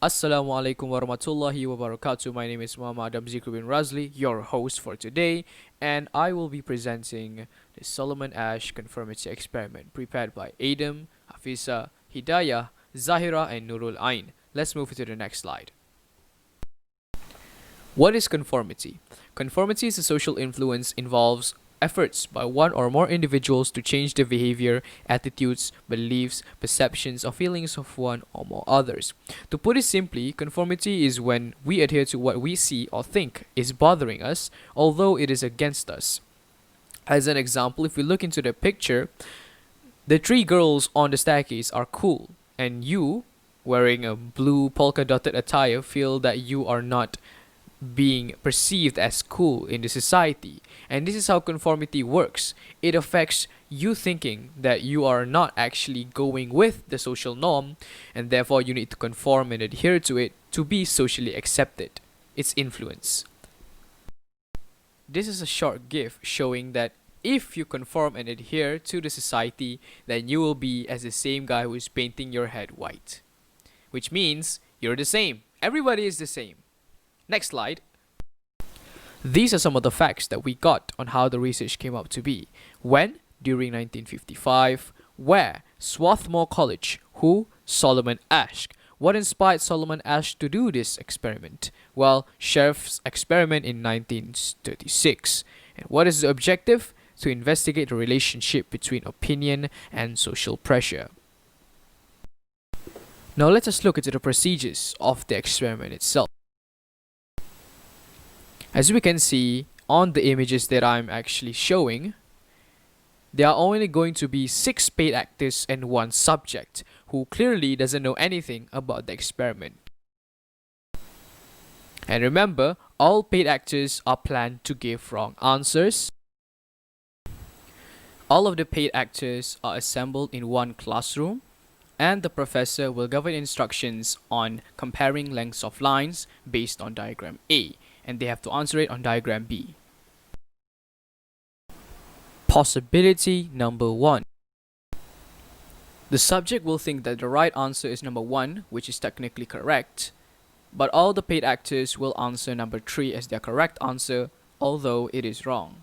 Assalamu alaikum warahmatullahi wabarakatuh. My name is Muhammad Abzikr bin Razli, your host for today, and I will be presenting the Solomon Ash Conformity Experiment prepared by Adam, Affiesa, Hidayah, Zahirah, and Nurul Ain. Let's move to the next slide. What is conformity? Conformity is a social influence involves efforts by one or more individuals to change the behavior, attitudes, beliefs, perceptions, or feelings of one or more others. To put it simply, conformity is when we adhere to what we see or think is bothering us, although it is against us. As an example, if we look into the picture, the three girls on the staircase are cool, and you, wearing a blue polka dotted attire, feel that you are not being perceived as cool in the society. And this is how conformity works. It affects you thinking that you are not actually going with the social norm, and therefore you need to conform and adhere to it to be socially accepted. Its influence. This is a short GIF showing that if you conform and adhere to the society, then you will be as the same guy who is painting your head white. Which means you're the same. Everybody is the same. Next slide. These are some of the facts that we got on how the research came out to be. When? During 1955. Where? Swarthmore College. Who? Solomon Asch. What inspired Solomon Asch to do this experiment? Well, Sheriff's experiment in 1936. And what is the objective? To investigate the relationship between opinion and social pressure. Now let us look into the procedures of the experiment itself. As we can see on the images that I'm actually showing, there are only going to be 6 paid actors and 1 subject who clearly doesn't know anything about the experiment. And remember, all paid actors are planned to give wrong answers. All of the paid actors are assembled in one classroom, and the professor will give instructions on comparing lengths of lines based on diagram A, and they have to answer it on diagram B. Possibility number 1. The subject will think that the right answer is number 1, which is technically correct, but all the paid actors will answer number 3 as their correct answer, although it is wrong.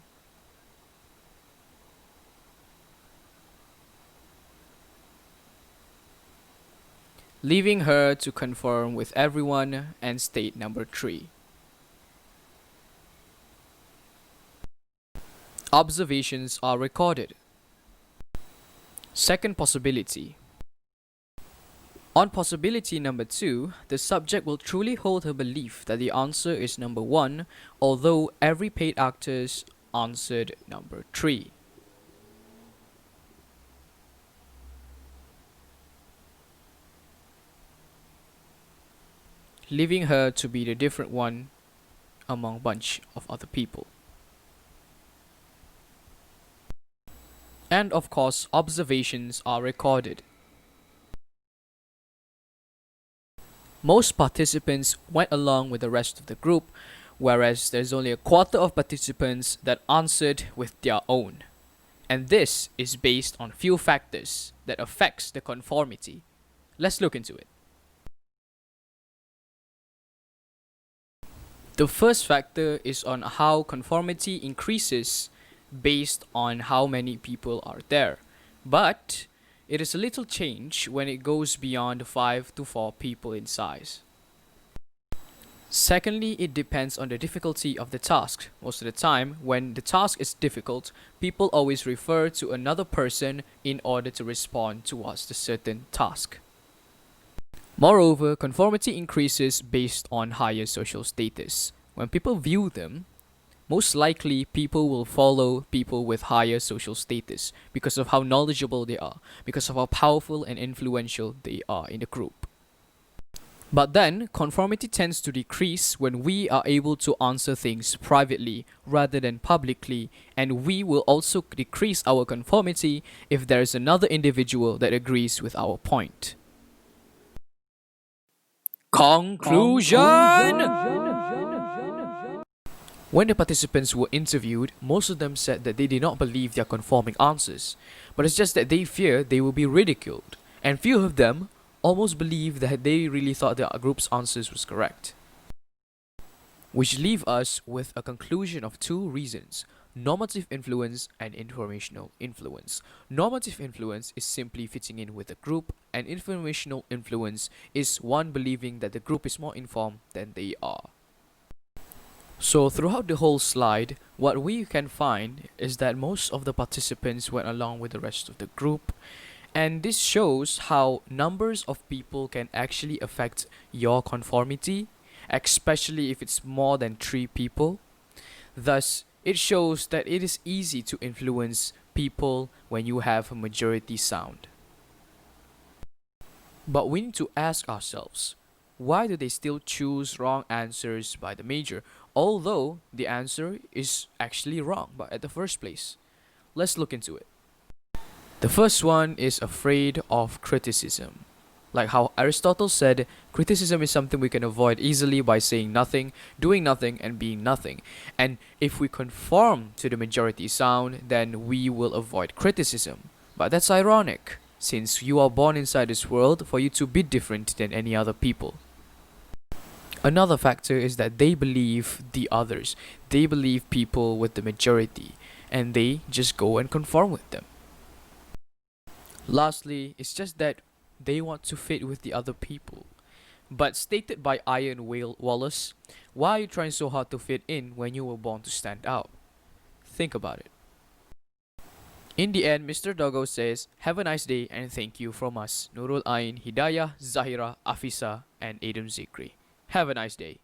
Leaving her to conform with everyone and state number 3. Observations are recorded. Second possibility. On possibility number 2, the subject will truly hold her belief that the answer is number 1, although every paid actors answered number 3. Leaving her to be the different one among bunch of other people. And of course, observations are recorded. Most participants went along with the rest of the group, whereas there's only a quarter of participants that answered with their own. And this is based on few factors that affects the conformity. Let's look into it. The first factor is on how conformity increases based on how many people are there, but it is a little change when it goes beyond 5 to 4 people in size. Secondly, it depends on the difficulty of the task. Most of the time, when the task is difficult, people always refer to another person in order to respond towards the certain task. Moreover, conformity increases based on higher social status. When people view them, most likely people will follow people with higher social status because of how knowledgeable they are, because of how powerful and influential they are in the group. But then, conformity tends to decrease when we are able to answer things privately rather than publicly, and we will also decrease our conformity if there is another individual that agrees with our point. Conclusion! When the participants were interviewed, most of them said that they did not believe their conforming answers, but it's just that they fear they will be ridiculed, and few of them almost believe that they really thought the group's answers was correct. Which leave us with a conclusion of two reasons: normative influence and informational influence. Normative influence is simply fitting in with a group, and informational influence is one believing that the group is more informed than they are. So, throughout the whole slide, what we can find is that most of the participants went along with the rest of the group, and this shows how numbers of people can actually affect your conformity, especially if it's more than 3 people. Thus, it shows that it is easy to influence people when you have a majority sound. But we need to ask ourselves, why do they still choose wrong answers by the major, although the answer is actually wrong but at the first place? Let's look into it. The first one is afraid of criticism. Like how Aristotle said, criticism is something we can avoid easily by saying nothing, doing nothing, and being nothing. And if we conform to the majority sound, then we will avoid criticism. But that's ironic, since you are born inside this world for you to be different than any other people. Another factor is that they believe the others. They believe people with the majority, and they just go and conform with them. Lastly, it's just that they want to fit with the other people. But stated by Ian Wallace, why are you trying so hard to fit in when you were born to stand out? Think about it. In the end, Mr. Doggo says, have a nice day and thank you from us, Nurul Ain, Hidayah, Zahirah, Affiesa, and Adam Zikri. Have a nice day.